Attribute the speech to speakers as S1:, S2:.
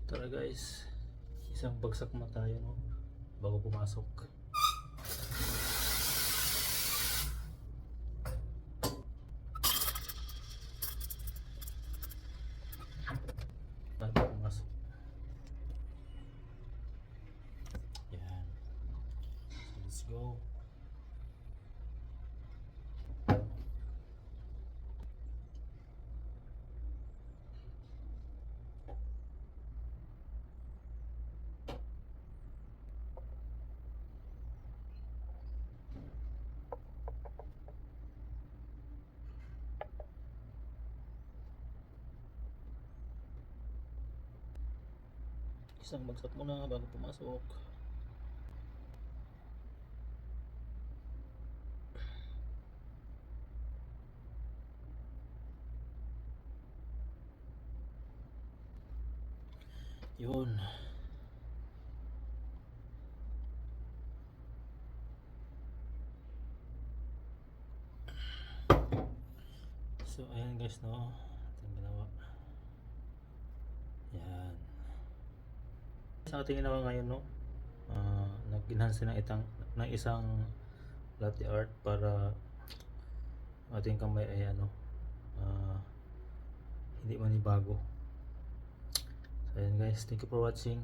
S1: Tara guys, isang bagsak na tayo, no? Bago pumasok. Bago pumasok. Yan. So let's go. Isang bagsak muna bago pumasok. Yun. So ayan guys, no? Ito yung ginawa. Yan. Sa ating ginawa ngayon, no? Nag-enhance ng isang latte art para ating kamay ay ano, hindi manibago. So ayan guys, thank you for watching.